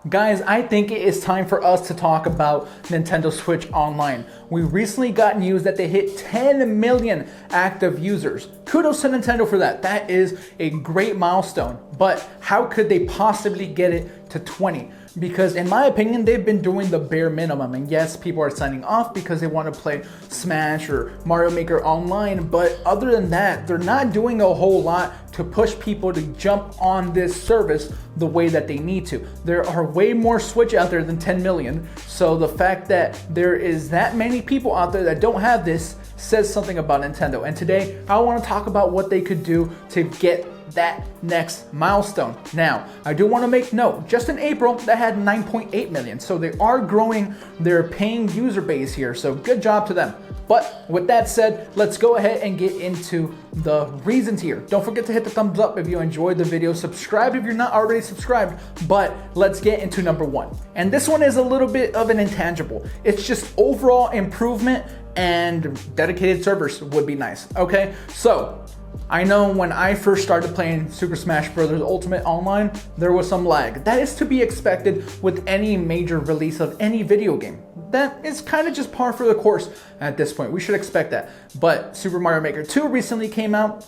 Guys, I think it is time for us to talk about Nintendo Switch Online. We recently got news that they hit 10 million active users. Kudos to Nintendo for that. That is a great milestone. But how could they possibly get it to 20? Because in my opinion, they've been doing the bare minimum. And yes, people are signing off because they want to play Smash or Mario Maker online. But other than that, they're not doing a whole lot to push people to jump on this service the way that they need to. There are way more Switch out there than 10 million. So the fact that there is that many people out there that don't have this says something about Nintendo. And today, I want to talk about what they could do to get that next milestone. Now, I do want to make note, just in April, that had 9.8 million. So they are growing their paying user base here. So good job to them. But with that said, let's go ahead and get into the reasons here. Don't forget to hit the thumbs up if you enjoyed the video. Subscribe if you're not already subscribed. But let's get into number one. And this one is a little bit of an intangible. It's just overall improvement, and dedicated servers would be nice. Okay, so I know when I first started playing Super Smash Bros. Ultimate Online, there was some lag. That is to be expected with any major release of any video game. That is kind of just par for the course at this point. We should expect that. But Super Mario Maker 2 recently came out,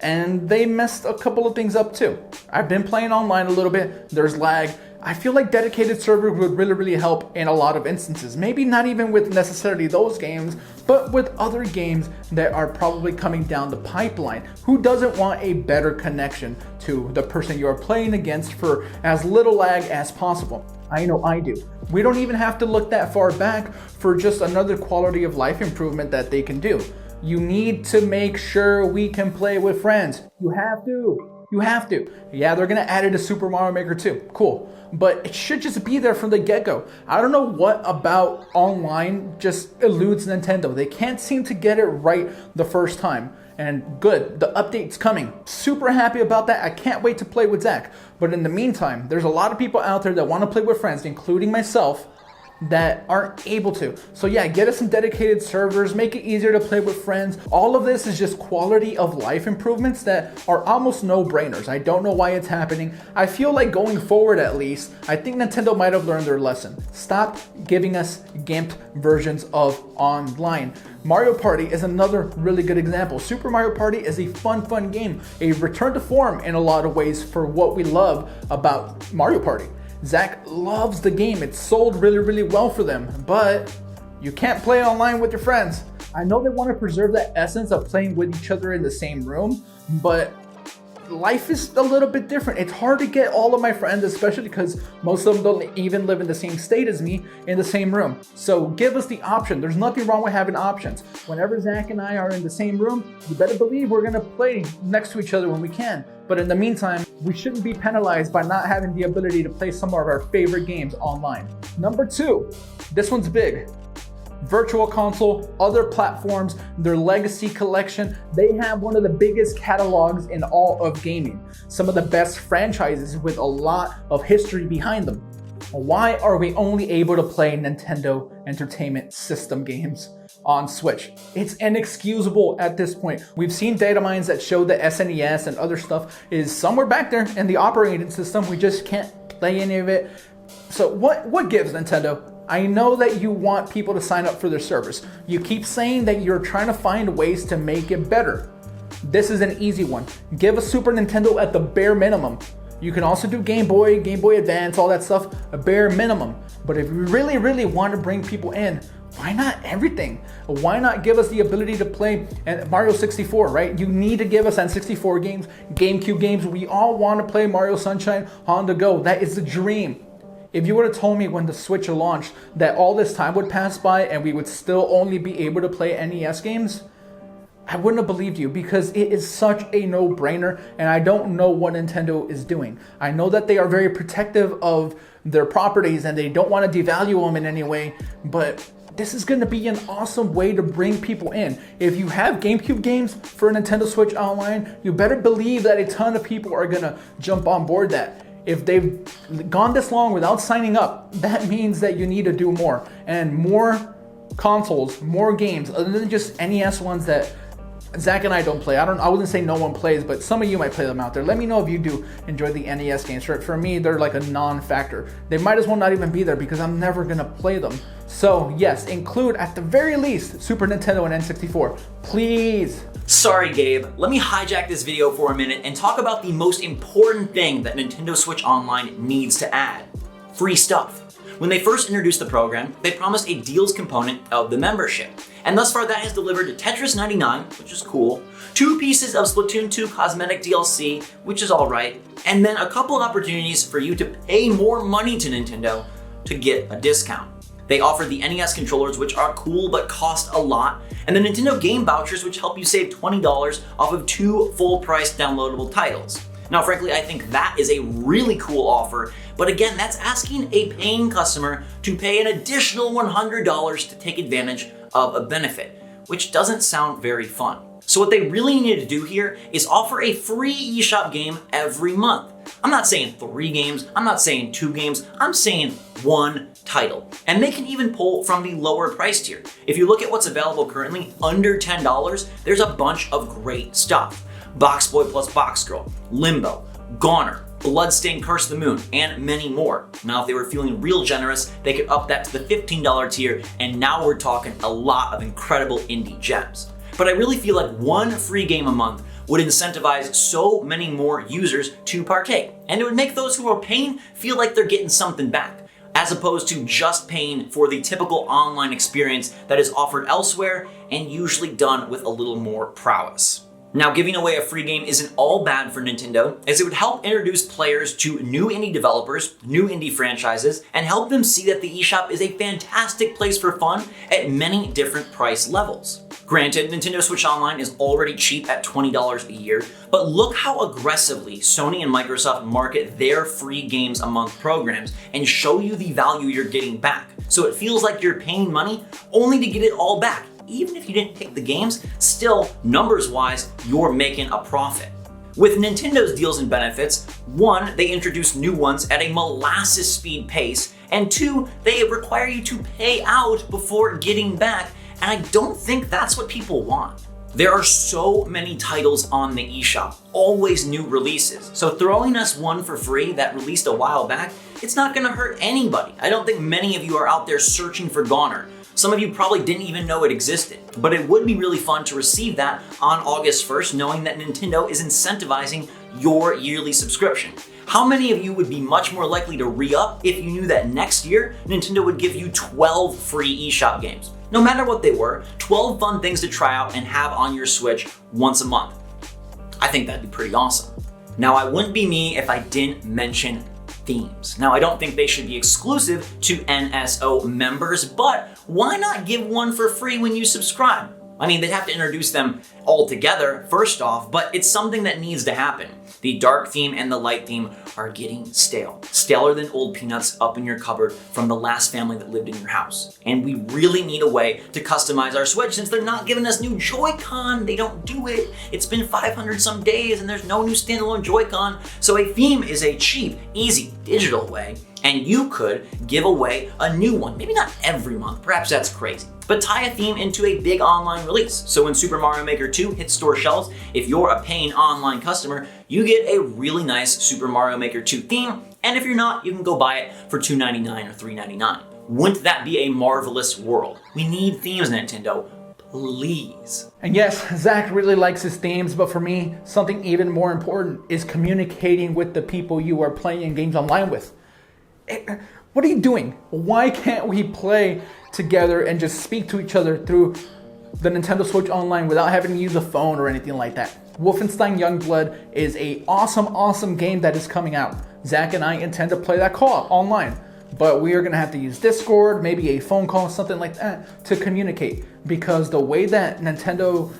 and they messed a couple of things up too. I've been playing online a little bit. There's lag. I feel like dedicated server would really help in a lot of instances. Maybe not even with necessarily those games, but with other games that are probably coming down the pipeline. Who doesn't want a better connection to the person you are playing against for as little lag as possible? I know I do. We don't even have to look that far back for just another quality of life improvement that they can do. You need to make sure we can play with friends. You have to. You have to. Yeah, they're gonna add it to Super Mario Maker 2. Cool. But it should just be there from the get-go. I don't know what about online just eludes Nintendo. They can't seem to get it right the first time. And good, the update's coming. Super happy about that. I can't wait to play with Zach. But in the meantime, there's a lot of people out there that want to play with friends, including myself, that aren't able to. So yeah, get us some dedicated servers, make it easier to play with friends. All of this is just quality of life improvements that are almost no-brainers. I don't know why it's happening. I feel like going forward at least, I think Nintendo might have learned their lesson. Stop giving us gimped versions of online. Mario Party is another really good example. Super Mario Party is a fun game, a return to form in a lot of ways for what we love about Mario Party. Zach loves the game. It's sold really well for them, but you can't play online with your friends. I know they want to preserve that essence of playing with each other in the same room, but life is a little bit different. It's hard to get all of my friends, especially because most of them don't even live in the same state as me, in the same room. So give us the option. There's nothing wrong with having options. Whenever Zach and I are in the same room, you better believe we're gonna play next to each other when we can. But in the meantime, we shouldn't be penalized by not having the ability to play some of our favorite games online. Number two, this one's big. Virtual Console, other platforms, their legacy collection, they have one of the biggest catalogs in all of gaming. Some of the best franchises with a lot of history behind them. Why are we only able to play Nintendo Entertainment System games on Switch? It's inexcusable at this point. We've seen data mines that show that SNES and other stuff is somewhere back there in the operating system. We just can't play any of it. So what gives, Nintendo? I know that you want people to sign up for their servers. You keep saying that you're trying to find ways to make it better. This is an easy one. Give a Super Nintendo at the bare minimum. You can also do Game Boy Advance, all that stuff, a bare minimum. But if you really want to bring people in, why not everything? Why not give us the ability to play Mario 64, right? You need to give us N64 games, GameCube games. We all want to play Mario Sunshine on the go. That is the dream. If you would have told me when the Switch launched that all this time would pass by and we would still only be able to play NES games, I wouldn't have believed you, because it is such a no-brainer, and I don't know what Nintendo is doing. I know that they are very protective of their properties and they don't want to devalue them in any way, but this is going to be an awesome way to bring people in. If you have GameCube games for Nintendo Switch Online, you better believe that a ton of people are going to jump on board that. If they've gone this long without signing up, that means that you need to do more. And more consoles, more games, other than just NES ones that Zach and I don't play. I wouldn't say no one plays, but some of you might play them out there. Let me know if you do enjoy the NES games. For me, they're like a non-factor. They might as well not even be there because I'm never gonna play them. So yes, include at the very least Super Nintendo and N64, please. Sorry, Gabe. Let me hijack this video for a minute and talk about the most important thing that Nintendo Switch Online needs to add: free stuff. When they first introduced the program, they promised a deals component of the membership. And thus far that has delivered Tetris 99, which is cool, 2 pieces of Splatoon 2 cosmetic DLC, which is alright, and then a couple opportunities for you to pay more money to Nintendo to get a discount. They offer the NES controllers, which are cool but cost a lot, and the Nintendo game vouchers, which help you save $20 off of 2 full-price downloadable titles. Now, frankly, I think that is a really cool offer, but again, that's asking a paying customer to pay an additional $100 to take advantage of a benefit, which doesn't sound very fun. So what they really need to do here is offer a free eShop game every month. I'm not saying 3 games, I'm not saying 2 games, I'm saying 1 title. And they can even pull from the lower price tier. If you look at what's available currently, under $10, there's a bunch of great stuff. Box Boy plus Box Girl, Limbo, Goner, Bloodstained Curse of the Moon, and many more. Now, if they were feeling real generous, they could up that to the $15 tier, and now we're talking a lot of incredible indie gems. But I really feel like 1 free game a month would incentivize so many more users to partake, and it would make those who are paying feel like they're getting something back, as opposed to just paying for the typical online experience that is offered elsewhere and usually done with a little more prowess. Now, giving away a free game isn't all bad for Nintendo, as it would help introduce players to new indie developers, new indie franchises, and help them see that the eShop is a fantastic place for fun at many different price levels. Granted, Nintendo Switch Online is already cheap at $20 a year, but look how aggressively Sony and Microsoft market their free games a month programs and show you the value you're getting back. So it feels like you're paying money only to get it all back. Even if you didn't pick the games, still, numbers-wise, you're making a profit. With Nintendo's deals and benefits, 1, they introduce new ones at a molasses speed pace, and 2, they require you to pay out before getting back, and I don't think that's what people want. There are so many titles on the eShop, always new releases, so throwing us 1 for free that released a while back, it's not gonna hurt anybody. I don't think many of you are out there searching for Goner. Some of you probably didn't even know it existed, but it would be really fun to receive that on August 1st, knowing that Nintendo is incentivizing your yearly subscription. How many of you would be much more likely to re-up if you knew that next year, Nintendo would give you 12 free eShop games? No matter what they were, 12 fun things to try out and have on your Switch once a month. I think that'd be pretty awesome. Now, I wouldn't be me if I didn't mention themes. Now, I don't think they should be exclusive to NSO members, but why not give 1 for free when you subscribe? I mean, they'd have to introduce them all together, first off, but it's something that needs to happen. The dark theme and the light theme are getting stale. Staler than old peanuts up in your cupboard from the last family that lived in your house. And we really need a way to customize our Switch since they're not giving us new Joy-Con. They don't do it. It's been 500 some days and there's no new standalone Joy-Con. So a theme is a cheap, easy, digital way, and you could give away a new one. Maybe not every month, perhaps that's crazy, but tie a theme into a big online release. So when Super Mario Maker 2 hits store shelves, if you're a paying online customer, you get a really nice Super Mario Maker 2 theme, and if you're not, you can go buy it for $2.99 or $3.99. Wouldn't that be a marvelous world? We need themes, Nintendo. Please. And yes, Zach really likes his themes, but for me, something even more important is communicating with the people you are playing games online with. What are you doing? Why can't we play together and just speak to each other through the Nintendo Switch Online without having to use a phone or anything like that? Wolfenstein Youngblood is a awesome game that is coming out. Zach and I intend to play that co-op online, but we are gonna have to use Discord, maybe a phone call, something like that to communicate, because the way that Nintendo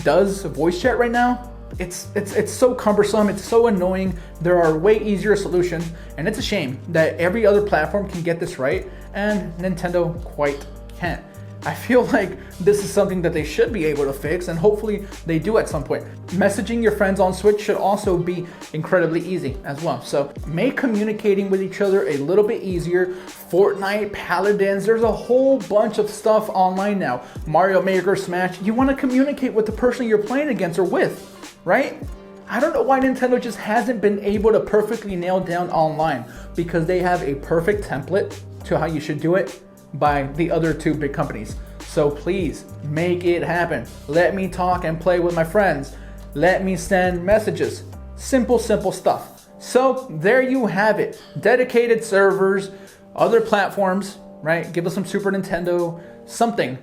does voice chat right now, it's so cumbersome, it's so annoying. There are way easier solutions, and it's a shame that every other platform can get this right and Nintendo quite can't. I feel like this is something that they should be able to fix, and hopefully they do at some point. Messaging your friends on Switch should also be incredibly easy as well. So make communicating with each other a little bit easier. Fortnite, Paladins, there's a whole bunch of stuff online now. Mario Maker, Smash, you want to communicate with the person you're playing against or with, right? I don't know why Nintendo just hasn't been able to perfectly nail down online, because they have a perfect template to how you should do it by the other two big companies. So please make it happen. Let me talk and play with my friends. Let me send messages. Simple stuff. So there you have it. Dedicated servers, other platforms, right? Give us some Super Nintendo, something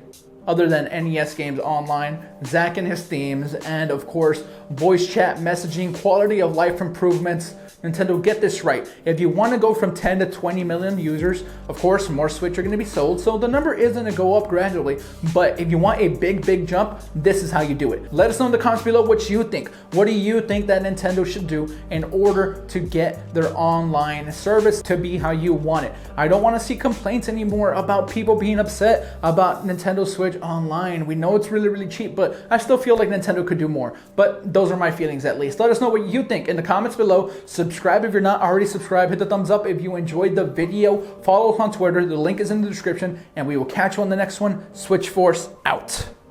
other than NES games online, Zach and his themes, and of course, voice chat messaging, quality of life improvements. Nintendo, get this right. If you want to go from 10 to 20 million users, of course, more Switch are going to be sold, so the number is going to go up gradually. But if you want a big jump, this is how you do it. Let us know in the comments below what you think. What do you think that Nintendo should do in order to get their online service to be how you want it? I don't want to see complaints anymore about people being upset about Nintendo Switch Online. We know it's really cheap, but I still feel like Nintendo could do more. But those are my feelings at least. Let us know what you think in the comments below. Subscribe if you're not already subscribed. Hit the thumbs up if you enjoyed the video. Follow us on Twitter. The link is in the description, and we will catch you on the next one. SwitchForce out.